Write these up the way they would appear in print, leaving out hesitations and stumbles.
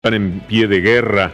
Están en pie de guerra.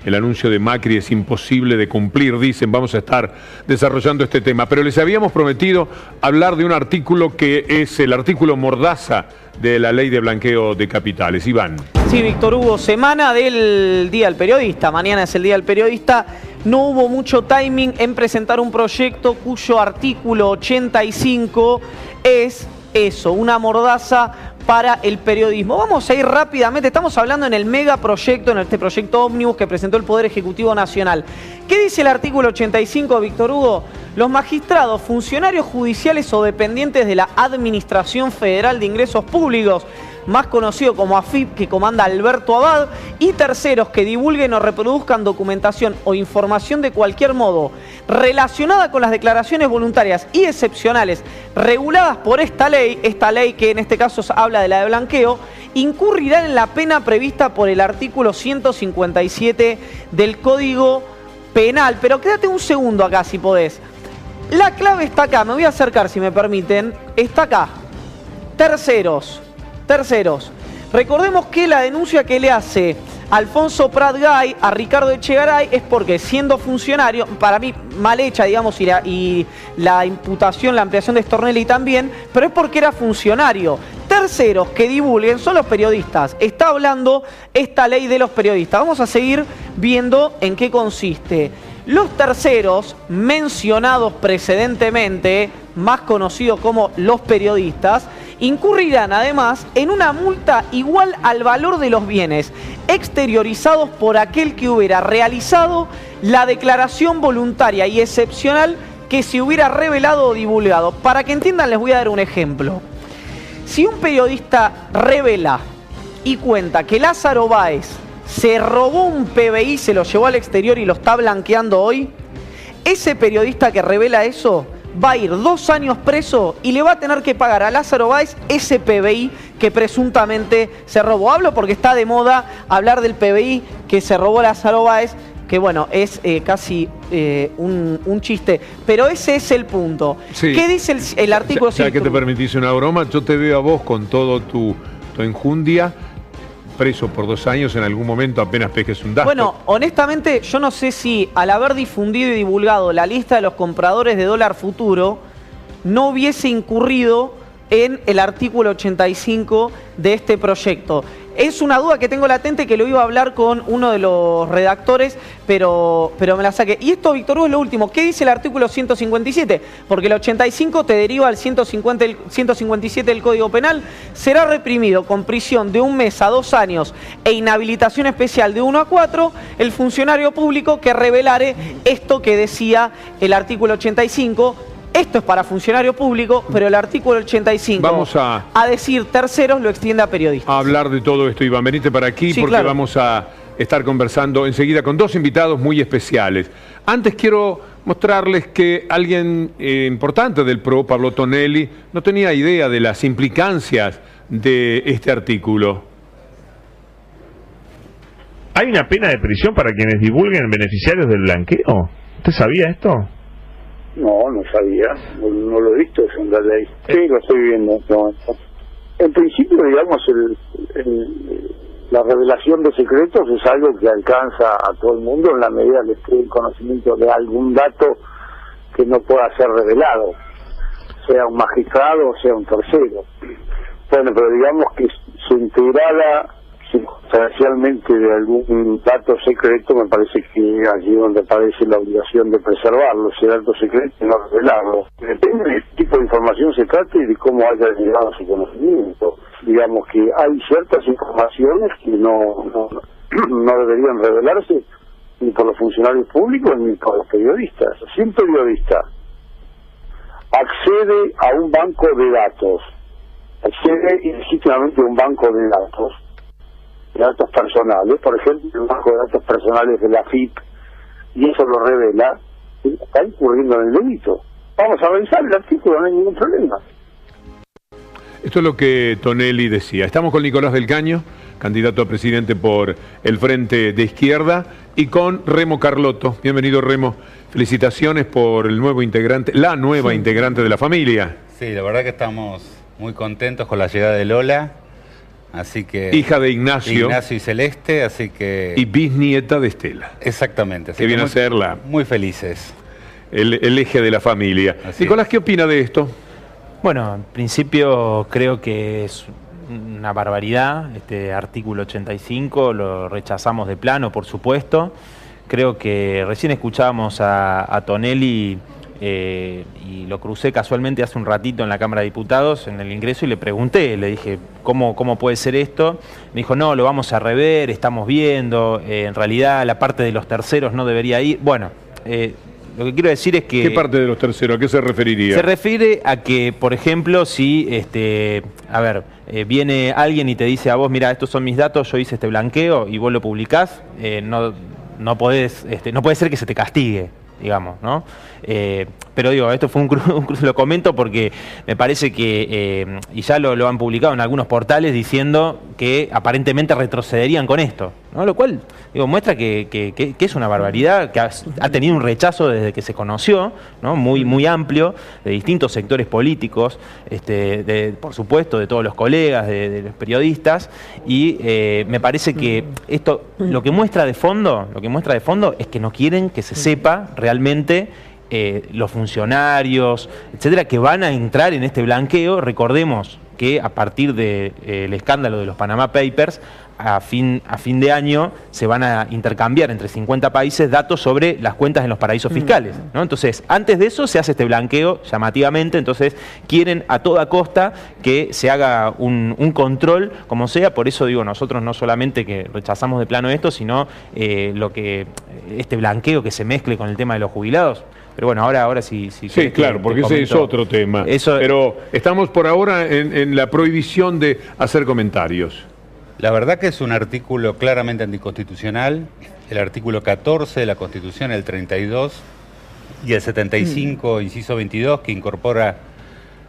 El anuncio de Macri es imposible de cumplir, dicen. Vamos a estar desarrollando este tema. Pero les habíamos prometido hablar de un artículo que es el artículo mordaza de la ley de blanqueo de capitales. Iván. Sí, Víctor Hugo, semana del Día del Periodista. Mañana es el Día del Periodista. No hubo mucho timing en presentar un proyecto cuyo artículo 85 es eso, una mordaza para el periodismo. Vamos a ir rápidamente, estamos hablando en el megaproyecto, en este proyecto ómnibus que presentó el Poder Ejecutivo Nacional. ¿Qué dice el artículo 85, Víctor Hugo? Los magistrados, funcionarios judiciales o dependientes de la Administración Federal de Ingresos Públicos, más conocido como AFIP, que comanda Alberto Abad, y terceros que divulguen o reproduzcan documentación o información de cualquier modo relacionada con las declaraciones voluntarias y excepcionales reguladas por esta ley que en este caso habla de la de blanqueo, incurrirán en la pena prevista por el artículo 157 del Código Penal. Pero quédate un segundo acá si podés. La clave está acá, me voy a acercar si me permiten, está acá. Terceros. Recordemos que la denuncia que le hace Alfonso Prat Gay a Ricardo Echegaray es porque siendo funcionario, para mí mal hecha, digamos, y la imputación, la ampliación de Stornelli también, pero es porque era funcionario. Terceros que divulguen son los periodistas. Está hablando esta ley de los periodistas. Vamos a seguir viendo en qué consiste. Los terceros mencionados precedentemente, más conocidos como los periodistas, incurrirán además en una multa igual al valor de los bienes exteriorizados por aquel que hubiera realizado la declaración voluntaria y excepcional que se hubiera revelado o divulgado. Para que entiendan, les voy a dar un ejemplo. Si un periodista revela y cuenta que Lázaro Báez se robó un PBI, se lo llevó al exterior y lo está blanqueando hoy, ese periodista que revela eso va a ir 2 años preso y le va a tener que pagar a Lázaro Báez ese PBI que presuntamente se robó. Hablo porque está de moda hablar del PBI que se robó Lázaro Báez, que bueno, es casi un chiste, pero ese es el punto. Sí. ¿Qué dice el artículo? Ya que te permitís una broma, yo te veo a vos con todo tu enjundia, preso por 2 años en algún momento apenas pesques un dato. Bueno, honestamente yo no sé si al haber difundido y divulgado la lista de los compradores de dólar futuro no hubiese incurrido en el artículo 85 de este proyecto. Es una duda que tengo latente, que lo iba a hablar con uno de los redactores, pero me la saqué. Y esto, Víctor Hugo, es lo último. ¿Qué dice el artículo 157? Porque el 85 te deriva al 157 del Código Penal. Será reprimido con prisión de 1 mes a 2 años e inhabilitación especial de 1 a 4 el funcionario público que revelare esto que decía el artículo 85. Esto es para funcionario público, pero el artículo 85, vamos a decir terceros, lo extiende a periodistas. A hablar de todo esto, Iván. Venite para aquí, sí, porque claro, vamos a estar conversando enseguida con 2 invitados muy especiales. Antes quiero mostrarles que alguien importante del PRO, Pablo Tonelli, no tenía idea de las implicancias de este artículo. ¿Hay una pena de prisión para quienes divulguen beneficiarios del blanqueo? ¿Usted sabía esto? No, no sabía, no lo he visto eso en la ley. Sí, lo estoy viendo en este momento. En principio, digamos, la revelación de secretos es algo que alcanza a todo el mundo en la medida que esté en conocimiento de algún dato que no pueda ser revelado, sea un magistrado o sea un tercero. Bueno, pero digamos que se integrara circunstancialmente de algún dato secreto, me parece que allí donde aparece la obligación de preservarlo, ese dato secreto, y no revelarlo. Depende de qué tipo de información se trate y de cómo haya llegado a su conocimiento. Digamos que hay ciertas informaciones que no deberían revelarse ni por los funcionarios públicos ni por los periodistas. Si un periodista accede a un banco de datos, accede ilegítimamente a un banco de datos personales, por ejemplo, el banco de datos personales de la AFIP, y eso lo revela, está incurriendo en el delito. Vamos a revisar el artículo, no hay ningún problema. Esto es lo que Tonelli decía. Estamos con Nicolás del Caño, candidato a presidente por el Frente de Izquierda, y con Remo Carlotto. Bienvenido, Remo. Felicitaciones por el nuevo integrante, la nueva integrante de la familia. Sí, la verdad que estamos muy contentos con la llegada de Lola. así que... Hija de Ignacio. Ignacio y Celeste, así que... Y bisnieta de Estela. Exactamente. Así Que viene a muy, ser muy felices. el eje de la familia. Así Nicolás, ¿qué opina de esto? Bueno, en principio creo que es una barbaridad este artículo 85, lo rechazamos de plano, por supuesto. Creo que recién escuchábamos a Tonelli y lo crucé casualmente hace un ratito en la Cámara de Diputados en el ingreso y le pregunté, le dije, ¿cómo puede ser esto? Me dijo, no, lo vamos a rever, estamos viendo, en realidad la parte de los terceros no debería ir. Bueno, lo que quiero decir es que... ¿Qué parte de los terceros? ¿A qué se referiría? Se refiere a que, por ejemplo, si viene alguien y te dice a vos, mira, estos son mis datos, yo hice este blanqueo y vos lo publicás, no puede ser que se te castigue, digamos, ¿no? Pero digo, esto fue lo comento porque me parece que, y ya lo han publicado en algunos portales diciendo que aparentemente retrocederían con esto, ¿no? Lo cual, digo, muestra que es una barbaridad, que ha tenido un rechazo desde que se conoció, ¿no? Muy amplio, de distintos sectores políticos, por supuesto, de todos los colegas, de los periodistas, y me parece que esto, lo que muestra de fondo es que no quieren que se sepa realmente los funcionarios, etcétera, que van a entrar en este blanqueo. Recordemos que a partir del escándalo de los Panama Papers, a fin de año se van a intercambiar entre 50 países datos sobre las cuentas en los paraísos fiscales, ¿no? Entonces, antes de eso se hace este blanqueo llamativamente, entonces quieren a toda costa que se haga un control, como sea. Por eso digo, nosotros no solamente que rechazamos de plano esto, sino este blanqueo que se mezcle con el tema de los jubilados. Pero bueno, ahora sí. Sí, claro, porque ese es otro tema. Pero estamos por ahora en la prohibición de hacer comentarios. La verdad que es un artículo claramente anticonstitucional. El artículo 14 de la Constitución, el 32 y el 75, inciso 22, que incorpora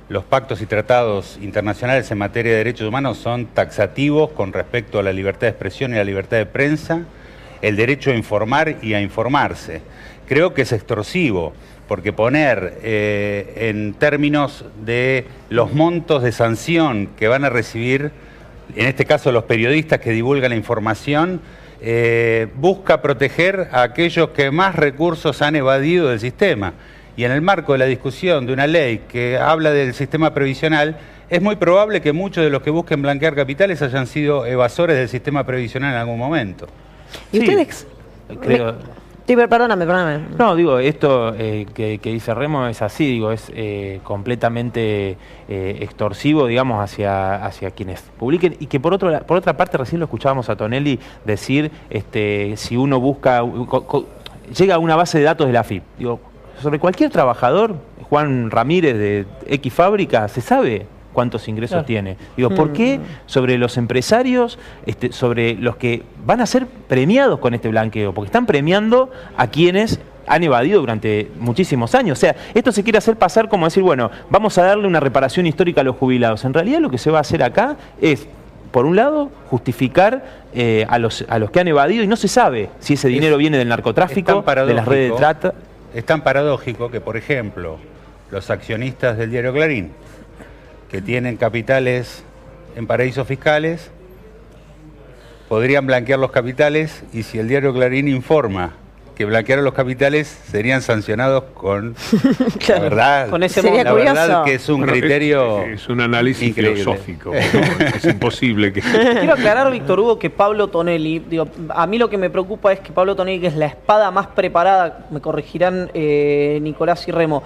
los pactos y tratados internacionales en materia de derechos humanos, son taxativos con respecto a la libertad de expresión y la libertad de prensa, el derecho a informar y a informarse. Creo que es extorsivo, porque poner en términos de los montos de sanción que van a recibir, en este caso los periodistas que divulgan la información, busca proteger a aquellos que más recursos han evadido del sistema. Y en el marco de la discusión de una ley que habla del sistema previsional, es muy probable que muchos de los que busquen blanquear capitales hayan sido evasores del sistema previsional en algún momento. ¿Y ustedes? Creo... Sí, perdóname. No, digo, esto que dice Remo es así, digo, es completamente extorsivo, digamos, hacia quienes publiquen, y que por otra parte recién lo escuchábamos a Tonelli decir, si uno busca, llega a una base de datos de la AFIP, digo, sobre cualquier trabajador, Juan Ramírez de X fábrica, se sabe cuántos ingresos tiene. Digo, ¿por qué sobre los empresarios, sobre los que van a ser premiados con este blanqueo? Porque están premiando a quienes han evadido durante muchísimos años. O sea, esto se quiere hacer pasar como decir, bueno, vamos a darle una reparación histórica a los jubilados. En realidad lo que se va a hacer acá es, por un lado, justificar a los que han evadido, y no se sabe si ese dinero viene del narcotráfico, de las redes de trata. Es tan paradójico que, por ejemplo, los accionistas del diario Clarín, que tienen capitales en paraísos fiscales, podrían blanquear los capitales, y si el diario Clarín informa que blanquearon los capitales, serían sancionados con claro, la verdad. Con ese monto. La verdad que es un criterio. Es un análisis increíble. Filosófico, ¿no? Es imposible que. Quiero aclarar, Víctor Hugo, que Pablo Tonelli, a mí lo que me preocupa es que Pablo Tonelli, que es la espada más preparada, me corregirán Nicolás y Remo,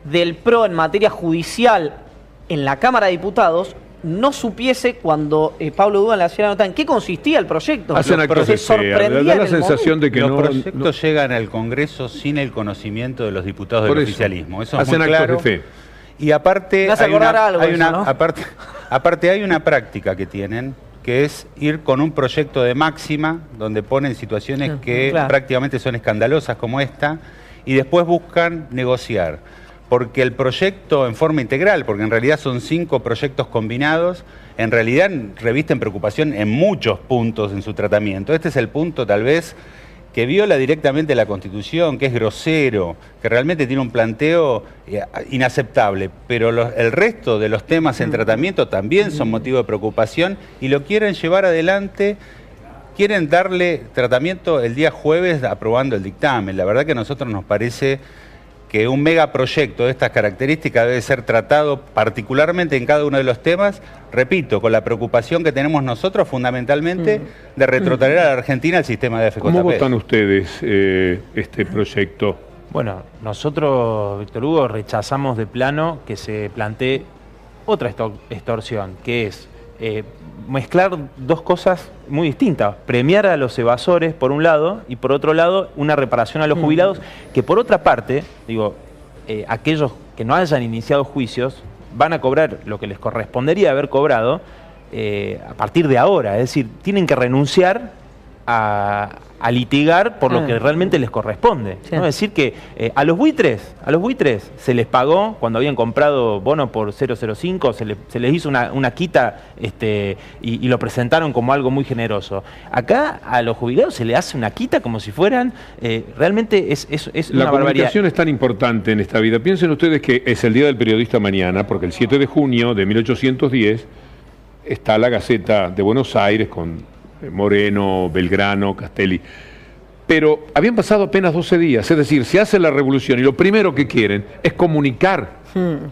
del PRO en materia judicial en la Cámara de Diputados, no supiese cuando Pablo Dugan le hacía la nota en qué consistía el proyecto. Hacen actos de fe, da la sensación de que los proyectos llegan al Congreso sin el conocimiento de los diputados del oficialismo. Eso es hacen muy claro. actos de fe. Y aparte hay una práctica que tienen, que es ir con un proyecto de máxima, donde ponen situaciones que prácticamente son escandalosas como esta, y después buscan negociar. Porque el proyecto en forma integral, porque en realidad son 5 proyectos combinados, en realidad revisten preocupación en muchos puntos en su tratamiento. Este es el punto tal vez que viola directamente la Constitución, que es grosero, que realmente tiene un planteo inaceptable, pero el resto de los temas en tratamiento también son motivo de preocupación y lo quieren llevar adelante. Quieren darle tratamiento el día jueves aprobando el dictamen. La verdad que a nosotros nos parece que un megaproyecto de estas características debe ser tratado particularmente en cada uno de los temas, repito, con la preocupación que tenemos nosotros fundamentalmente de retrotraer a la Argentina al sistema de FJP. ¿Cómo votan ustedes este proyecto? Bueno, nosotros, Víctor Hugo, rechazamos de plano que se plantee otra extorsión, que es mezclar dos cosas muy distintas. Premiar a los evasores, por un lado, y por otro lado, una reparación a los jubilados, que por otra parte, digo, aquellos que no hayan iniciado juicios van a cobrar lo que les correspondería haber cobrado a partir de ahora. Es decir, tienen que renunciar a litigar por lo que realmente les corresponde, ¿no? Es decir que a los buitres se les pagó cuando habían comprado bono por 0,05, se les hizo una quita y lo presentaron como algo muy generoso. Acá a los jubilados se les hace una quita como si fueran, realmente es una barbaridad. La comunicación es tan importante en esta vida. Piensen ustedes que es el Día del Periodista mañana, porque el 7 de junio de 1810 está la Gaceta de Buenos Aires con Moreno, Belgrano, Castelli. Pero habían pasado apenas 12 días, es decir, se hace la revolución y lo primero que quieren es comunicar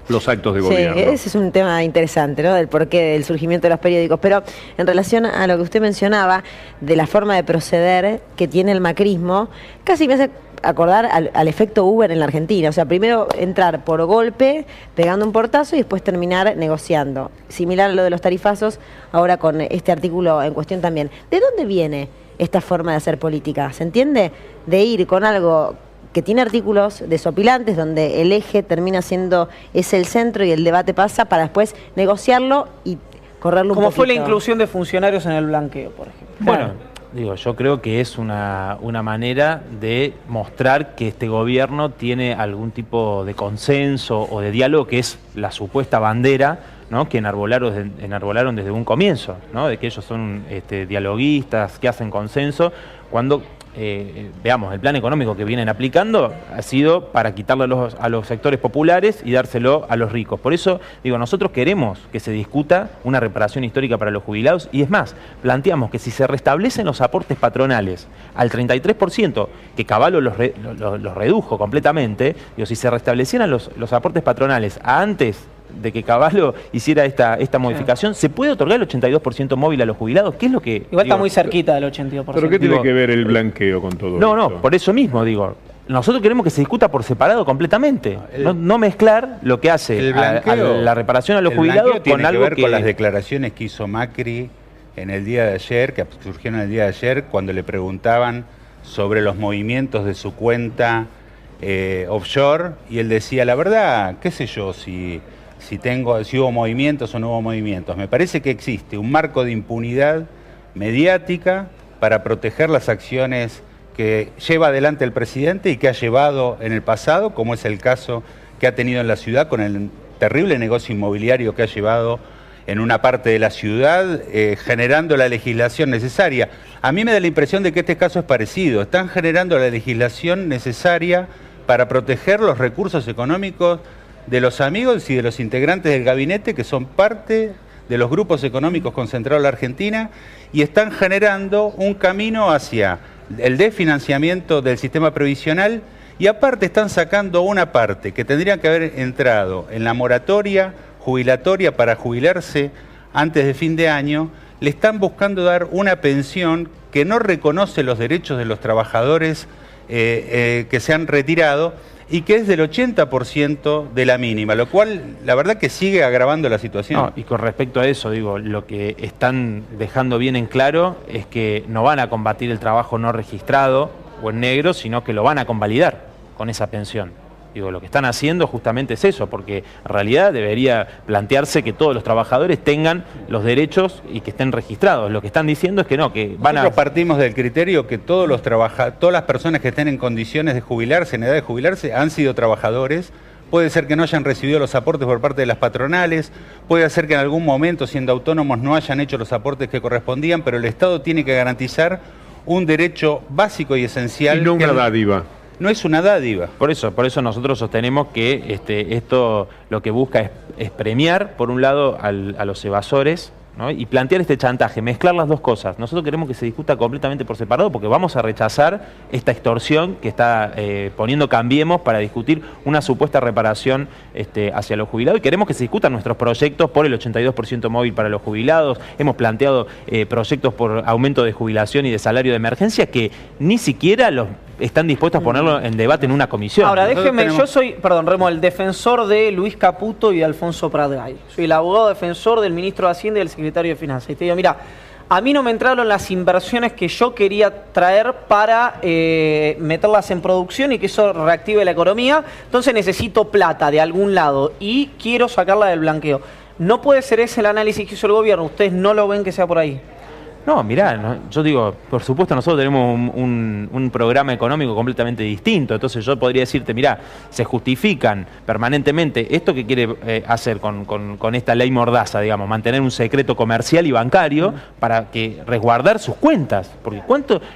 los actos de gobierno. Ese es un tema interesante, ¿no? Del porqué del surgimiento de los periódicos. Pero en relación a lo que usted mencionaba, de la forma de proceder que tiene el macrismo, casi me hace acordar al efecto Uber en la Argentina. O sea, primero entrar por golpe, pegando un portazo y después terminar negociando. Similar a lo de los tarifazos, ahora con este artículo en cuestión también. ¿De dónde viene esta forma de hacer política? ¿Se entiende? De ir con algo que tiene artículos desopilantes, donde el eje termina siendo es el centro y el debate pasa para después negociarlo y correrlo un poquito. Como fue la inclusión de funcionarios en el blanqueo, por ejemplo. Bueno, digo, yo creo que es una manera de mostrar que este gobierno tiene algún tipo de consenso o de diálogo, que es la supuesta bandera, ¿no?, que enarbolaron desde un comienzo, ¿no?, de que ellos son dialoguistas, que hacen consenso, cuando veamos, el plan económico que vienen aplicando ha sido para quitarle a los sectores populares y dárselo a los ricos. Por eso, digo, nosotros queremos que se discuta una reparación histórica para los jubilados y es más, planteamos que si se restablecen los aportes patronales al 33%, que Cavallo los redujo completamente, digo, si se restablecieran los aportes patronales a antes de que Cavallo hiciera esta modificación, ¿se puede otorgar el 82% móvil a los jubilados? ¿Qué es lo que...? Igual está muy cerquita del 82%. ¿Pero qué tiene que ver el blanqueo con todo esto? No, por eso mismo, digo, nosotros queremos que se discuta por separado completamente, no mezclar lo que hace la reparación a los jubilados con algo que ver con las declaraciones que hizo Macri en el día de ayer, que surgieron el día de ayer, cuando le preguntaban sobre los movimientos de su cuenta offshore, y él decía, la verdad, qué sé yo, si hubo movimientos o no hubo movimientos. Me parece que existe un marco de impunidad mediática para proteger las acciones que lleva adelante el presidente y que ha llevado en el pasado, como es el caso que ha tenido en la ciudad con el terrible negocio inmobiliario que ha llevado en una parte de la ciudad, generando la legislación necesaria. A mí me da la impresión de que este caso es parecido. Están generando la legislación necesaria para proteger los recursos económicos de los amigos y de los integrantes del gabinete que son parte de los grupos económicos concentrados en la Argentina y están generando un camino hacia el desfinanciamiento del sistema previsional y aparte están sacando una parte que tendría que haber entrado en la moratoria jubilatoria para jubilarse antes de fin de año, le están buscando dar una pensión que no reconoce los derechos de los trabajadores que se han retirado y que es del 80% de la mínima, lo cual la verdad que sigue agravando la situación. No, y con respecto a eso, digo, lo que están dejando bien en claro es que no van a combatir el trabajo no registrado o en negro, sino que lo van a convalidar con esa pensión. Digo, lo que están haciendo justamente es eso, porque en realidad debería plantearse que todos los trabajadores tengan los derechos y que estén registrados. Lo que están diciendo es que no, que van Nosotros partimos del criterio que todas las personas que estén en condiciones de jubilarse, en edad de jubilarse, han sido trabajadores. Puede ser que no hayan recibido los aportes por parte de las patronales, puede ser que en algún momento, siendo autónomos, no hayan hecho los aportes que correspondían, pero el Estado tiene que garantizar un derecho básico y esencial. Y no una dádiva. No es una dádiva. Por eso nosotros sostenemos que esto lo que busca es premiar, por un lado, a los evasores, ¿no? Y plantear este chantaje, mezclar las dos cosas. Nosotros queremos que se discuta completamente por separado porque vamos a rechazar esta extorsión que está poniendo Cambiemos para discutir una supuesta reparación hacia los jubilados, y queremos que se discutan nuestros proyectos por el 82% móvil para los jubilados. Hemos planteado proyectos por aumento de jubilación y de salario de emergencia que ni siquiera los están dispuestos a ponerlo en debate en una comisión. Ahora, déjeme, yo soy, perdón, Remo, el defensor de Luis Caputo y de Alfonso Pratgay. Soy el abogado defensor del ministro de Hacienda y del secretario de Finanzas. Y te digo, mira, a mí no me entraron las inversiones que yo quería traer para meterlas en producción y que eso reactive la economía. Entonces necesito plata de algún lado y quiero sacarla del blanqueo. No puede ser ese el análisis que hizo el gobierno. ¿Ustedes no lo ven que sea por ahí? No, mirá, yo digo, por supuesto nosotros tenemos un programa económico completamente distinto, entonces yo podría decirte, mirá, se justifican permanentemente esto que quiere hacer con esta ley mordaza, digamos, mantener un secreto comercial y bancario para que resguardar sus cuentas, porque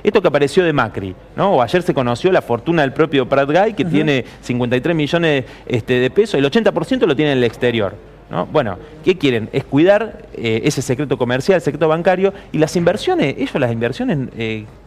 esto que apareció de Macri, ¿no? O ayer se conoció la fortuna del propio Pratgay, que tiene 53 millones de pesos, el 80% lo tiene en el exterior, ¿no? Bueno, ¿qué quieren? Es cuidar ese secreto comercial, el secreto bancario, y las inversiones,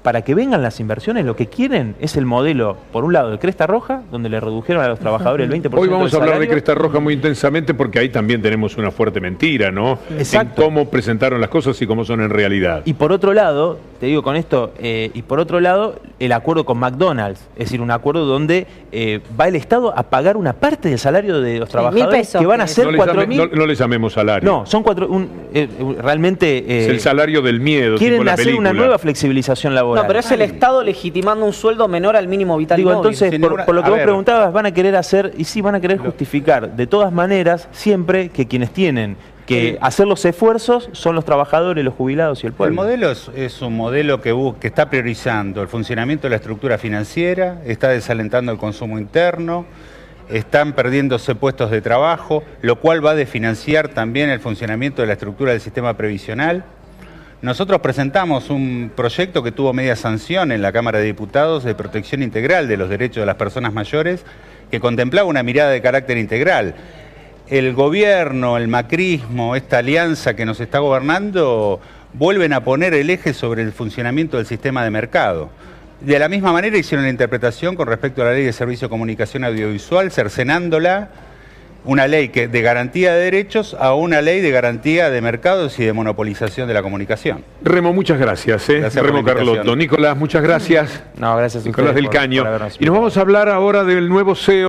para que vengan las inversiones, lo que quieren es el modelo, por un lado, de Cresta Roja, donde le redujeron a los trabajadores el 20% Hoy vamos a hablar salario. de Cresta Roja muy intensamente porque ahí también tenemos una fuerte mentira, ¿no? Exacto. En cómo presentaron las cosas y cómo son en realidad. Y por otro lado, te digo con esto, el acuerdo con McDonald's, es decir, un acuerdo donde va el Estado a pagar una parte del salario de los trabajadores, que van a ser 4.000. No le llamemos salario. No, son realmente... es el salario del miedo. Quieren tipo la hacer película. una nueva flexibilización laboral. No, pero es el Estado legitimando un sueldo menor al mínimo vital Digo, y móvil. entonces, por lo que vos preguntabas, van a querer hacer, y sí, van a querer justificar, de todas maneras, siempre que quienes tienen que hacer los esfuerzos son los trabajadores, los jubilados y el pueblo. El modelo es un modelo que está priorizando el funcionamiento de la estructura financiera, está desalentando el consumo interno, están perdiéndose puestos de trabajo, lo cual va a desfinanciar también el funcionamiento de la estructura del sistema previsional. Nosotros presentamos un proyecto que tuvo media sanción en la Cámara de Diputados de protección integral de los derechos de las personas mayores, que contemplaba una mirada de carácter integral. El gobierno, el macrismo, esta alianza que nos está gobernando, vuelven a poner el eje sobre el funcionamiento del sistema de mercado. De la misma manera hicieron la interpretación con respecto a la Ley de Servicio de Comunicación Audiovisual, cercenándola, una ley de garantía de derechos a una ley de garantía de mercados y de monopolización de la comunicación. Remo, muchas gracias. Gracias Remo por la invitación. Nicolás, muchas gracias. No, gracias a Nicolás ustedes del Caño. por habernos Y nos vamos a hablar ahora del nuevo CEO.